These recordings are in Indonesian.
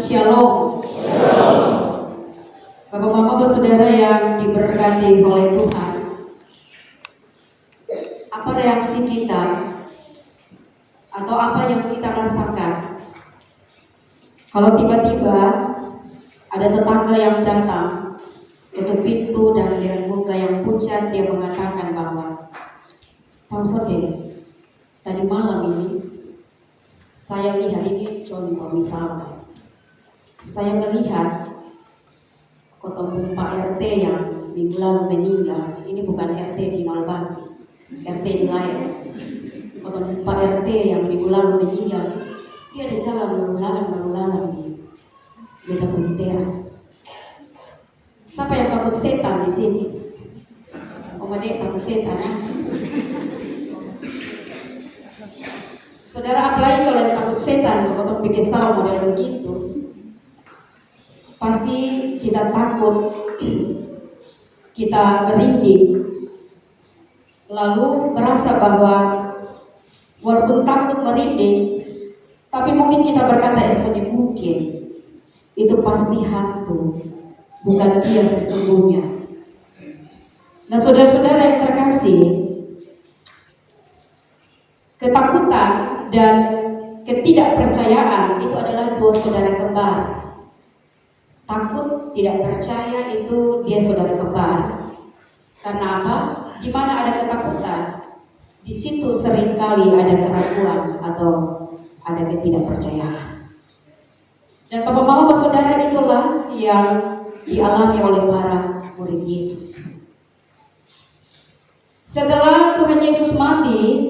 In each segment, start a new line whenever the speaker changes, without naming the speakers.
Shalom. Bapak Mama saudara yang diberkati oleh Tuhan, apa reaksi kita atau apa yang kita rasakan kalau tiba-tiba ada tetangga yang datang ke pintu dan dengan muka yang pucat dia mengatakan bahwa, "Tahu saudara, tadi malam ini saya lihat," ini contoh misalnya, "saya melihat ketemu Pak RT yang minggu lalu meninggal." Ini bukan RT di Malbaki, RT di lain. Ketemu Pak RT yang minggu lalu meninggal, dia ada jalan lalu-lalang di depan teras. Siapa yang takut setan di sini? Om Ade takut setan ya? Saudara, apalagi kalau yang takut setan, kalau pikir tahu model begitu, pasti kita takut, kita merinding, lalu merasa bahwa walaupun takut merinding, tapi mungkin kita berkata esoknya mungkin itu pasti hantu, bukan dia sesungguhnya. Nah saudara-saudara yang terkasih, ketakutan dan ketidakpercayaan itu adalah dua saudara kembar. Takut, tidak percaya itu dia saudara kembar. Karena apa? Di mana ada ketakutan, di situ seringkali ada keraguan atau ada ketidakpercayaan. Dan Bapak Mama saudara, itulah yang dialami oleh para murid Yesus. Setelah Tuhan Yesus mati,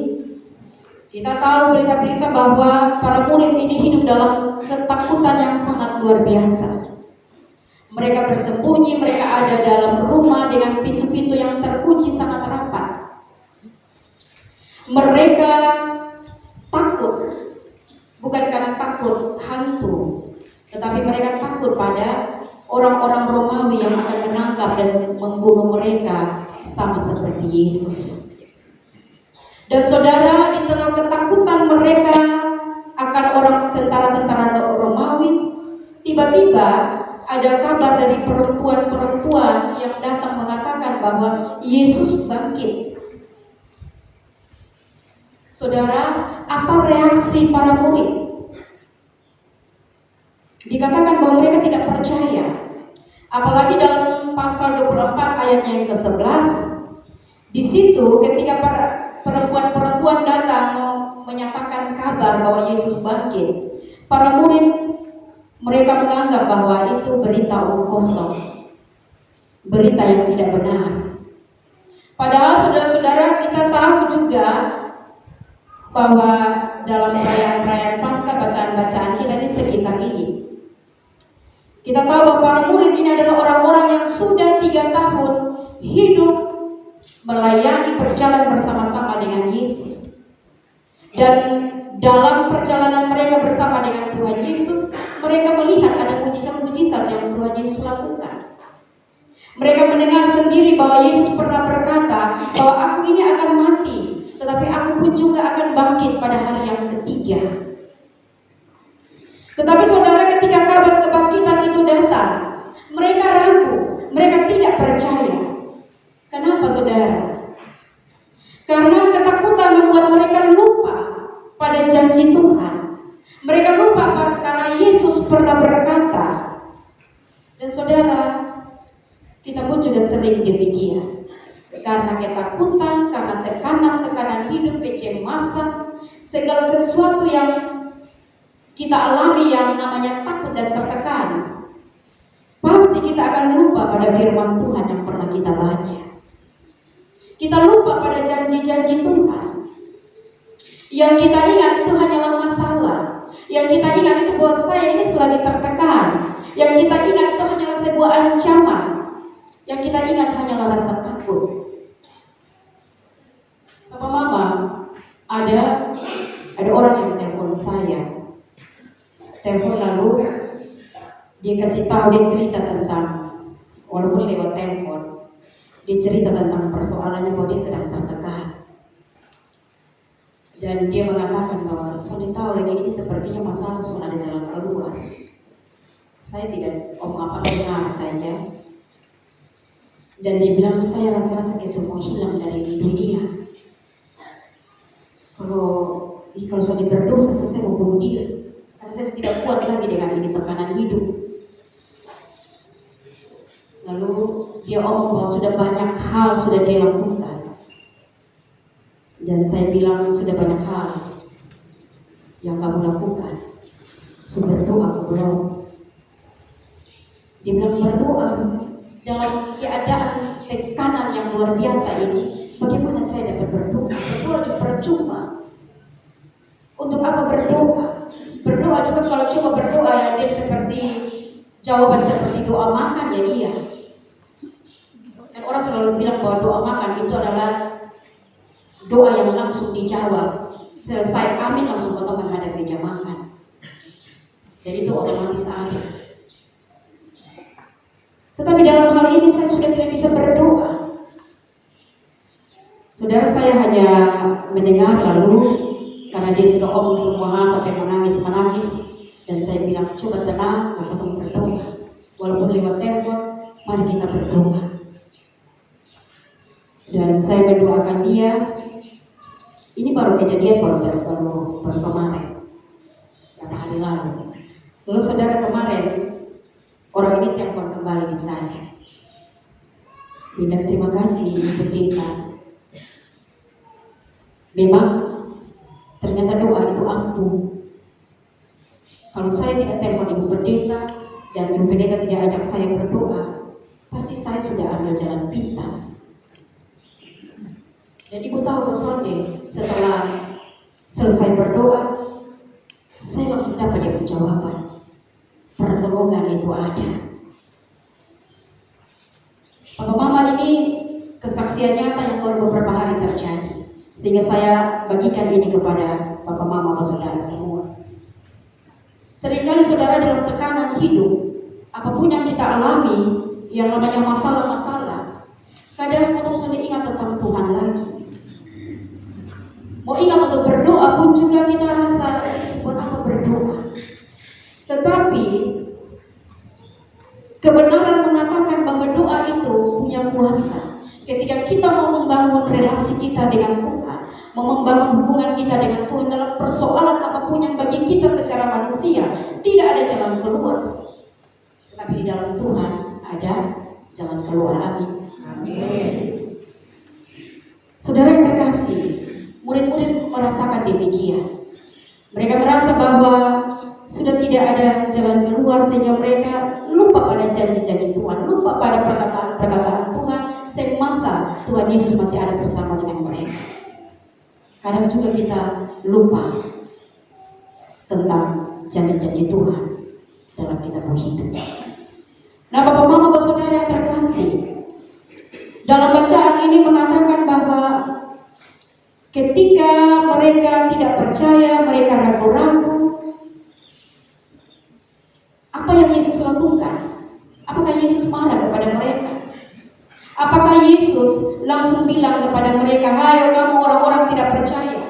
kita tahu berita-berita bahwa para murid ini hidup dalam ketakutan yang sangat luar biasa. Mereka bersembunyi, mereka ada dalam rumah dengan pintu-pintu yang terkunci sangat rapat. Mereka takut, bukan karena takut hantu, tetapi mereka takut pada orang-orang Romawi yang akan menangkap dan membunuh mereka sama seperti Yesus. Dan saudara, di tengah ketakutan mereka akan orang tentara-tentara Romawi, tiba-tiba ada kabar dari perempuan-perempuan yang datang mengatakan bahwa Yesus bangkit. Saudara, apa reaksi para murid? Dikatakan bahwa mereka tidak percaya. Apalagi dalam pasal 24 ayatnya yang ke-11, di situ ketika para perempuan-perempuan datang menyatakan kabar bahwa Yesus bangkit, para murid mereka menganggap bahwa itu berita omong kosong, berita yang tidak benar. Padahal saudara-saudara, kita tahu juga bahwa dalam perayaan-perayaan Paskah, bacaan-bacaan kita di sekitar ini, kita tahu bahwa para murid ini adalah orang-orang yang sudah 3 tahun hidup melayani berjalan bersama-sama dengan Yesus. Dan dalam perjalanan mereka bersama dengan Tuhan Yesus, mereka melihat ada mujizat-mujizat yang Tuhan Yesus lakukan. Mereka mendengar sendiri bahwa Yesus pernah berkata bahwa aku ini akan mati, tetapi aku pun juga akan bangkit pada hari yang ketiga. Tetapi saudara, ketika kabar kebangkitan itu datang, mereka ragu, mereka tidak percaya. Kenapa saudara? Karena ketakutan membuat mereka lupa pada janji Tuhan. Mereka lupa karena Yesus pernah berkata. Dan saudara, kita pun juga sering demikian. Karena ketakutan, karena tekanan-tekanan hidup, kecemasan, segala sesuatu yang kita alami yang namanya takut dan tertekan, pasti kita akan lupa pada firman Tuhan yang pernah kita baca. Kita lupa pada janji-janji Tuhan. Yang kita ingat itu hanyalah masalah. Yang kita ingat itu bahwa saya ini selagi tertekan. Yang kita ingat itu hanyalah sebuah ancaman. Yang kita ingat hanyalah rasa takut. Bapak Mama, ada orang yang telepon saya. Telepon lalu dia kasih tahu, dia cerita tentang, walaupun lewat telepon, dia cerita tentang persoalannya bahwa dia sedang tertekan. Dan dia mengatakan bahwa sudah tahu lagi ini sepertinya masalah sudah ada jalan keluar. Saya tidak omong apa dengar saja. Dan dia bilang, saya rasa-rasa kayak semua hilang dari dunia. Kalau saya berdosa, saya mau bunuh diri. Karena saya tidak kuat lagi dengan ini tekanan hidup. Lalu dia omong bahwa sudah banyak hal sudah dia lakukan. Dan saya bilang, sudah banyak hal yang kamu lakukan. Berdoa belum. Dia bilang berdoa dalam keadaan tekanan yang luar biasa ini. Bagaimana saya dapat berdoa? Berdoa juga percuma. Untuk apa berdoa? Berdoa juga kalau coba berdoa ya dia seperti jawaban seperti doa makan ya iya. Dan orang selalu bilang bahwa doa makan itu adalah doa yang langsung dijawab. Selesai amin langsung potong menghadap meja makan. Dan itu otomatis ada. Tetapi dalam hal ini saya sudah tidak bisa berdoa. Saudara, saya hanya mendengar lalu karena dia sudah omong semua hal sampai menangis. Dan saya bilang, coba tenang, potong berdoa. Walaupun lewat telepon, mari kita berdoa. Dan saya mendoakan dia. Ini baru kejadian baru kemarin, beberapa hari lalu. Lalu saudara, kemarin orang ini telepon kembali di saya. Dia bilang, terima kasih pendeta. Memang ternyata doa itu ampuh. Kalau saya tidak telepon ibu pendeta dan ibu pendeta tidak ajak saya berdoa, pasti saya sudah ambil jalan pintas. Dan ibu tahu Sonde, setelah selesai berdoa, saya langsung dapat jawaban. Pertolongan itu ada. Papa Mama ini kesaksian nyata yang baru beberapa hari terjadi, sehingga saya bagikan ini kepada Papa Mama saudara semua. Seringkali saudara dalam tekanan hidup, apapun yang kita alami, yang namanya masalah-masalah, kadang kita sudah ingat tentang Tuhan lagi. Mau ingat untuk berdoa pun juga kita rasa buat apa berdoa. Tetapi kebenaran mengatakan bahwa doa itu punya kuasa. Ketika kita mau membangun relasi kita dengan Tuhan, mau membangun hubungan kita dengan Tuhan dalam persoalan apapun yang bagi kita secara manusia tidak ada jalan keluar, tetapi di dalam Tuhan ada jalan keluar. Amin. Amin. Saudara yang terkasih, murid-murid merasakan demikian. Mereka merasa bahwa sudah tidak ada jalan keluar, sehingga mereka lupa pada janji-janji Tuhan, lupa pada perkataan Tuhan, semasa Tuhan Yesus masih ada bersama dengan mereka. Kadang juga kita lupa tentang janji-janji Tuhan dalam kita berhidup. Nah, Bapak Mama saudara yang terkasih, dalam bacaan ini mengatakan bahwa ketika mereka tidak percaya, mereka ragu-ragu, apa yang Yesus lakukan? Apakah Yesus marah kepada mereka? Apakah Yesus langsung bilang kepada mereka, "Hai kamu orang-orang tidak percaya"?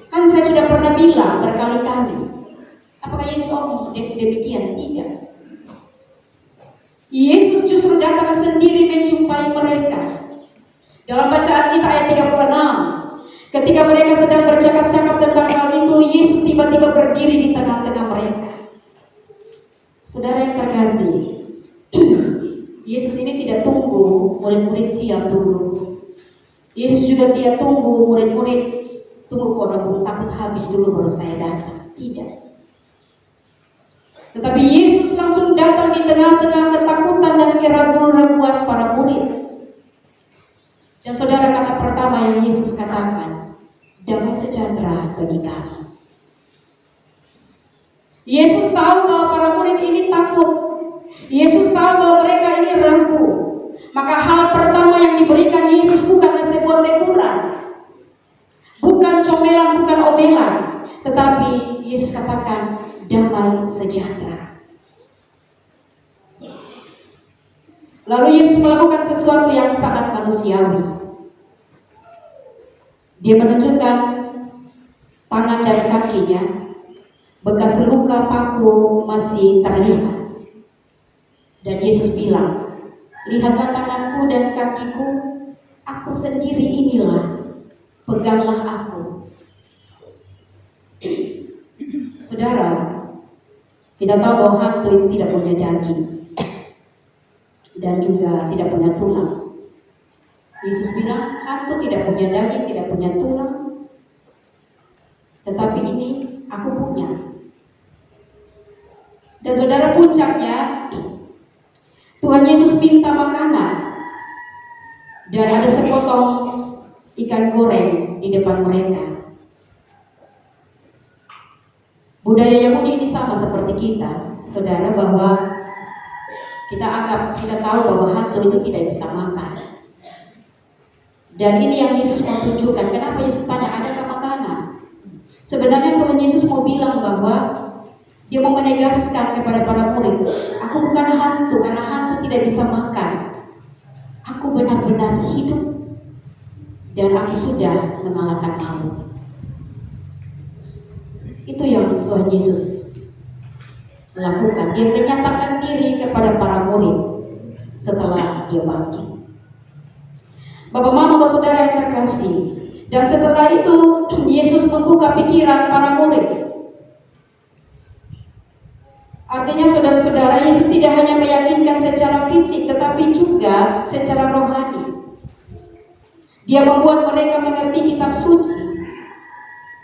Kan saya sudah pernah bilang berkali-kali. Apakah Yesus demikian? Tidak. Yesus justru datang sendiri menjumpai mereka. Dalam bacaan kita ayat 36, ketika mereka sedang bercakap-cakap tentang hal itu, Yesus tiba-tiba berdiri di tengah-tengah mereka. Saudara yang terkasih, Yesus ini tidak tunggu murid-murid siap dulu. Yesus juga tidak tunggu murid-murid tunggu kalau takut habis dulu baru saya datang. Tidak. Tetapi Yesus langsung datang di tengah-tengah ketakutan dan keraguan-raguan para murid. Dan saudara, kata pertama yang Yesus katakan, damai sejahtera bagi kamu. Yesus tahu bahwa para murid ini takut. Yesus tahu bahwa mereka ini ragu. Maka hal pertama yang diberikan Yesus bukanlah sebuah teguran, bukan comelan, bukan omelan, tetapi Yesus katakan damai sejahtera. Lalu Yesus melakukan sesuatu yang sangat manusiawi. Dia menunjukkan tangan dan kakinya. bekas luka paku masih terlihat. Dan Yesus bilang, lihatlah tanganku dan kakiku, aku sendiri inilah, peganglah aku. Saudara, kita tahu bahwa hantu itu tidak punya daging dan juga tidak punya tulang. Yesus bilang, hantu tidak punya daging, tidak punya tulang, tetapi ini aku punya. Dan saudara, puncaknya Tuhan Yesus minta makanan, dan ada sepotong ikan goreng di depan mereka. Budaya Yahudi ini sama seperti kita, saudara, bahwa kita tahu bahwa hantu itu tidak bisa makan. Dan ini yang Yesus mau tunjukkan. Kenapa Yesus tanya, adakah makanan? Sebenarnya Tuhan Yesus mau bilang bahwa Dia mau menegaskan kepada para murid, aku bukan hantu, karena hantu tidak bisa makan. Aku benar-benar hidup dan aku sudah mengalahkan maut. Itu yang Tuhan Yesus lakukan. Dia menyatakan diri kepada para murid setelah Dia bangkit. Bapak, mama, bapak, saudara yang terkasih, dan setelah itu Yesus membuka pikiran para murid. Artinya saudara-saudara, Yesus tidak hanya meyakinkan secara fisik, tetapi juga secara rohani. Dia membuat mereka mengerti kitab suci.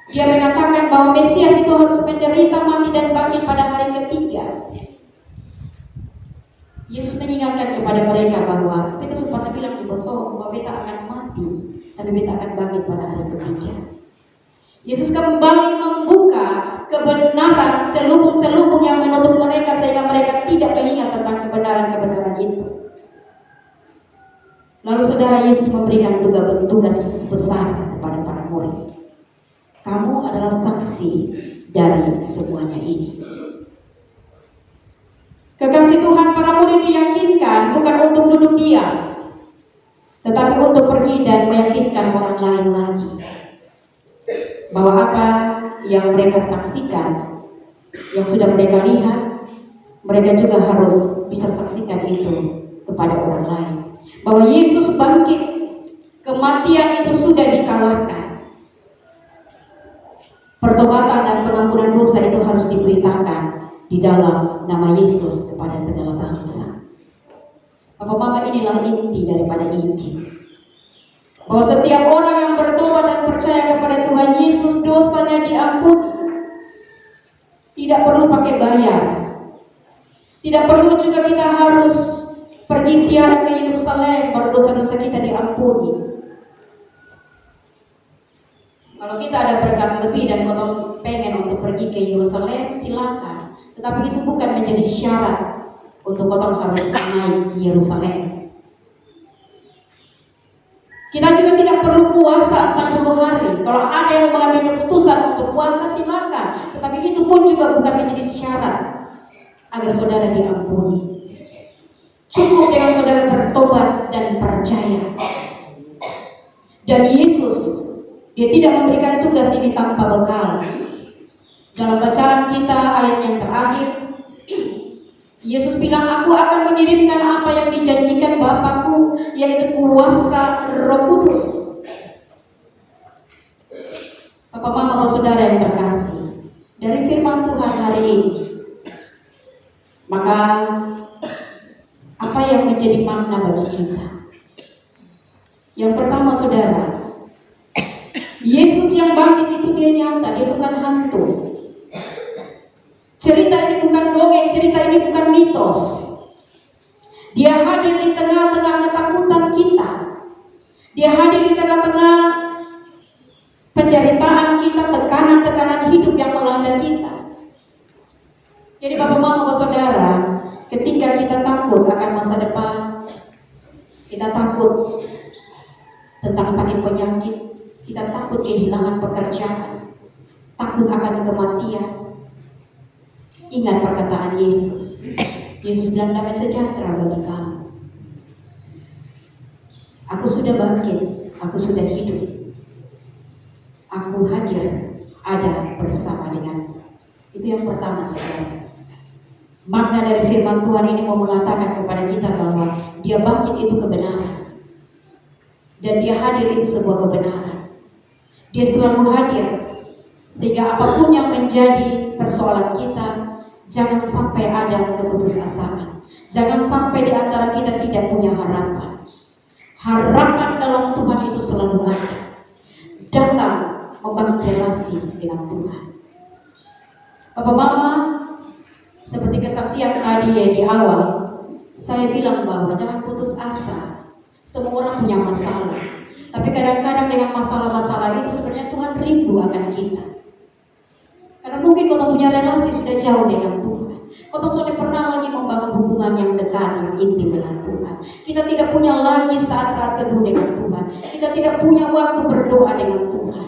Dia mengatakan bahwa Mesias itu harus menderita, mati, dan bangkit pada hari ketiga. Yesus mengingatkan kepada mereka bahwa beta sempat bilang di besok bahwa beta akan mati, tapi beta akan bangkit pada hari ketiga. Yesus kembali membuka kebenaran selubung-selubung yang menutup mereka, sehingga mereka tidak mengingat tentang kebenaran-kebenaran itu. Lalu saudara, Yesus memberikan tugas besar kepada para murid. Kamu adalah saksi dari semuanya ini. Kekasih Tuhan, para murid diyakinkan bukan untuk duduk diam, tetapi untuk pergi dan meyakinkan orang lain lagi bahwa apa yang mereka saksikan, yang sudah mereka lihat, mereka juga harus bisa saksikan itu kepada orang lain. Bahwa Yesus bangkit, kematian itu sudah dikalahkan. Pertobatan dan pengampunan dosa itu harus diberitakan di dalam nama Yesus kepada segala bangsa. Bapak-bapak, inilah inti daripada Injil. Bahwa setiap orang yang bertobat dan percaya kepada Tuhan Yesus, dosanya diampuni. Tidak perlu pakai bayar. Tidak perlu juga kita harus pergi ziarah ke Yerusalem baru dosa-dosa kita diampuni. Kalau kita ada berkat lebih dan kita pengen untuk pergi ke Yerusalem, silakan. Tetapi itu bukan menjadi syarat untuk kita harus naik Yerusalem. Kita juga tidak perlu puasa 40 hari. Kalau ada yang mengambil keputusan untuk puasa, silakan. Tetapi itu pun juga bukan menjadi syarat agar saudara diampuni. Cukup dengan saudara bertobat dan percaya. Dan Yesus, Dia tidak memberikan tugas ini tanpa bekal. Dalam bacaan kita ayat yang terakhir, Yesus bilang, aku akan mengirimkan apa yang dijanjikan Bapakku, yaitu kuasa Roh Kudus. Bapak, mama, bapak, saudara yang terkasih, dari firman Tuhan hari ini, maka apa yang menjadi makna bagi kita? Yang pertama, saudara, Yesus yang bangkit itu Dia nyata, Dia bukan hantu. Cerita ini bukan dongeng, cerita ini bukan mitos. Dia hadir di tengah-tengah ketakutan kita. Dia hadir di tengah-tengah penderitaan kita, tekanan-tekanan hidup yang melanda kita. Jadi bapak, mama, bapak, saudara, ketika kita takut akan masa depan, kita takut tentang sakit penyakit, kita takut kehilangan pekerjaan, takut akan kematian, ingat perkataan Yesus. Yesus bilang, damai sejahtera bagi kamu. Aku sudah bangkit, aku sudah hidup. Aku hadir, ada bersama denganmu. Itu yang pertama, saudara. Makna dari firman Tuhan ini mau mengatakan kepada kita bahwa dia bangkit itu kebenaran, dan dia hadir itu sebuah kebenaran. Dia selalu hadir, sehingga apapun yang menjadi persoalan kita, jangan sampai ada keputusasaan. Jangan sampai di antara kita tidak punya harapan. Harapan dalam Tuhan itu selalu ada. Datang membangun relasi dengan Tuhan. Bapak Mama, seperti kesaksian tadi ya di awal, saya bilang bahwa jangan putus asa. Semua orang punya masalah, tapi kadang-kadang dengan masalah-masalah itu sebenarnya Tuhan rindu akan kita. Karena mungkin kau punya relasi sudah jauh dengan Tuhan. Kau sudah pernah lagi membangun hubungan yang dekat, yang intim dengan Tuhan. Kita tidak punya lagi saat-saat teduh dengan Tuhan. Kita tidak punya waktu berdoa dengan Tuhan.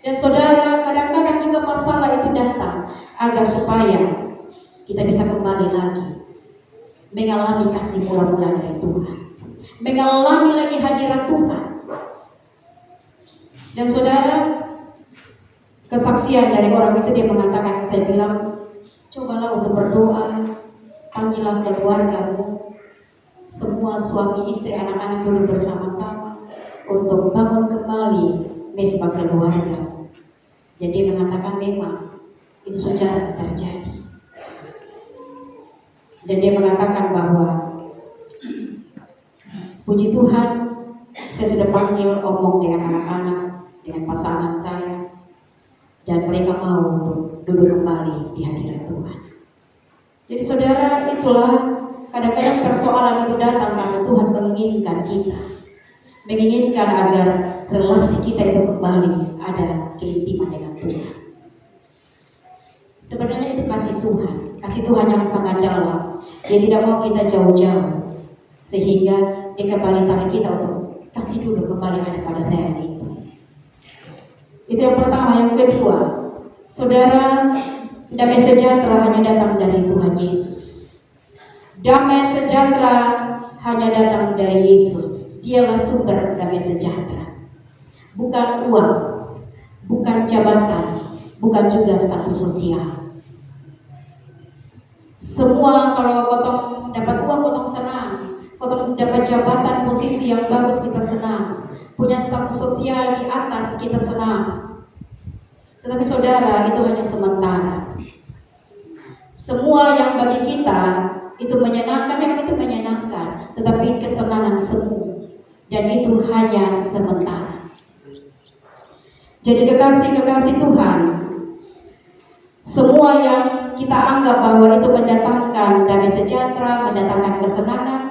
Dan saudara, kadang-kadang juga masalah itu datang agar supaya kita bisa kembali lagi mengalami kasih mula-mula dari Tuhan, mengalami lagi hadirat Tuhan. Dan saudara, kesaksian dari orang itu, dia mengatakan, saya bilang, cobalah untuk berdoa, panggillah keluargamu, semua suami istri anak-anak duduk bersama-sama untuk bangun kembali mesbah keluarga. Jadi dia mengatakan memang itu sudah terjadi. Dan dia mengatakan bahwa puji Tuhan, saya sudah panggil omong dengan anak-anak, dengan pasangan saya, dan mereka mau untuk duduk kembali di hadirat Tuhan. Jadi saudara, itulah kadang-kadang persoalan itu datang karena Tuhan menginginkan kita, menginginkan agar relasi kita itu kembali ada keintiman dengan Tuhan. Sebenarnya itu kasih Tuhan yang sangat dalam. Dia tidak mau kita jauh-jauh, sehingga dia kembali tarik kita untuk kasih dulu kembali ada pada rel itu. Itu yang pertama. Yang kedua, saudara, damai sejahtera hanya datang dari Tuhan Yesus. Damai sejahtera hanya datang dari Yesus. Dialah sumber damai sejahtera. Bukan uang, bukan jabatan, bukan juga status sosial. Semua kalau potong dapat uang, potong senang. Potong dapat jabatan, posisi yang bagus, kita senang. Punya status sosial di atas, kita senang. Tetapi saudara, itu hanya sementara. Semua yang bagi kita itu menyenangkan, memang itu menyenangkan, tetapi kesenangan semu, dan itu hanya sementara. Jadi kekasih-kekasih Tuhan, semua yang kita anggap bahwa itu mendatangkan damai sejahtera, mendatangkan kesenangan,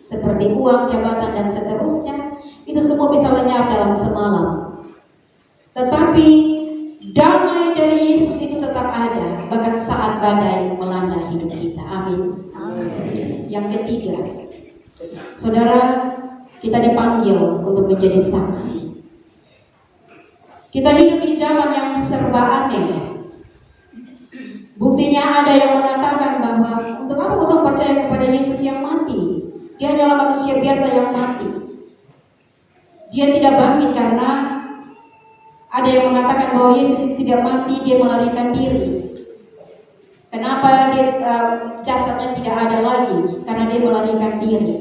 seperti uang, jabatan, dan seterusnya, itu semua bisa lenyap dalam semalam. Tetapi damai dari Yesus itu tetap ada, bahkan saat badai melanda hidup kita. Amin. Yang ketiga, saudara, kita dipanggil untuk menjadi saksi. Kita hidup di zaman yang serba aneh. Buktinya ada yang mengatakan bahwa untuk apa kau percaya kepada Yesus yang mati? Dia adalah manusia biasa yang mati. Dia tidak bangkit karena ada yang mengatakan bahwa Yesus tidak mati, dia melarikan diri. Kenapa jasadnya tidak ada lagi? Karena dia melarikan diri.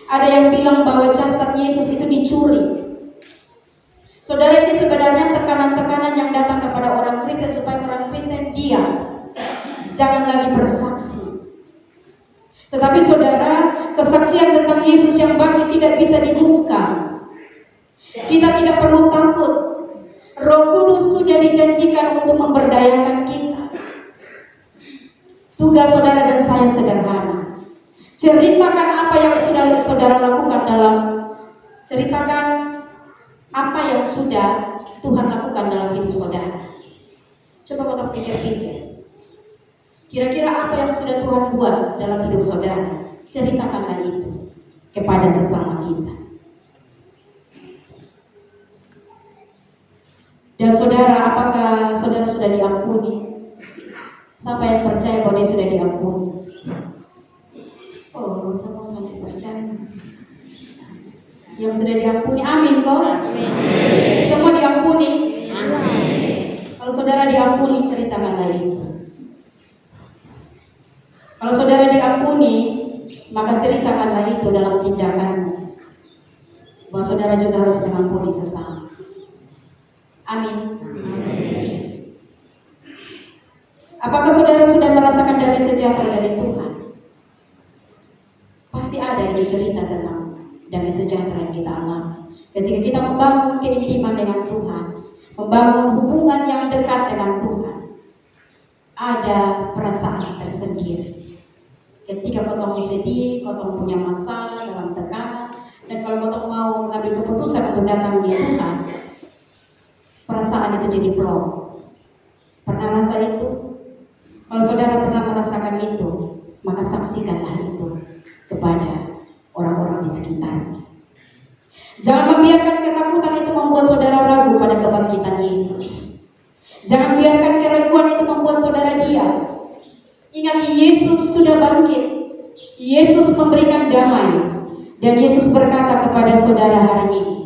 Ada yang bilang bahwa jasad Yesus itu dicuri. Saudara, ini sebenarnya tekanan-tekanan yang datang kepada orang Kristen supaya orang Kristen diam, jangan lagi bersaksi. Tetapi saudara, kesaksian tentang Yesus yang bangkit tidak bisa dibuka. Kita tidak perlu takut. Roh Kudus sudah dijanjikan untuk memberdayakan kita. Tugas saudara dan saya sederhana. Ceritakan apa yang sudah saudara lakukan ceritakan apa yang sudah Tuhan lakukan dalam hidup saudara. Coba kita pikir-pikir. Kira-kira apa yang sudah Tuhan buat dalam hidup saudara? Ceritakanlah itu kepada sesama kita. Dan saudara, apakah saudara sudah diampuni? Siapa yang percaya bahwa dia sudah diampuni? Oh, semua sudah percaya. Yang sudah diampuni, amin kok? Semua diampuni? Amin. Kalau Kalau saudara diampuni, ceritakanlah itu. Kalau saudara diampuni, maka ceritakanlah itu dalam tindakanmu, bahwa saudara juga harus mengampuni sesama. Amin. Apakah saudara sudah merasakan damai sejahtera dari Tuhan? Pasti ada yang cerita tentang damai sejahtera yang kita alami ketika kita membangun keintiman dengan Tuhan, membangun hubungan yang dekat dengan Tuhan. Ada perasaan tersendiri. Ketika kau sedih, kau punya masalah dalam tekanan, dan kalau kau mau mengambil keputusan untuk datang di Tuhan, perasaan itu jadi plong. Pernah rasa itu? Kalau saudara pernah merasakan itu, maka saksikanlah itu kepada orang-orang di sekitarnya. Jangan membiarkan ketakutan itu membuat saudara ragu pada kebangkitan Yesus. Jangan biarkan keraguan itu membuat saudara diam. Ingat, Yesus sudah bangkit. Yesus memberikan damai. Dan Yesus berkata kepada saudara hari ini,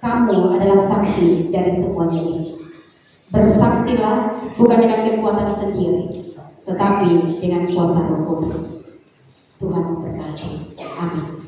kamu adalah saksi dari semuanya ini. Bersaksilah bukan dengan kekuatan sendiri, tetapi dengan kuasa Roh Kudus. Tuhan memberkati. Amin.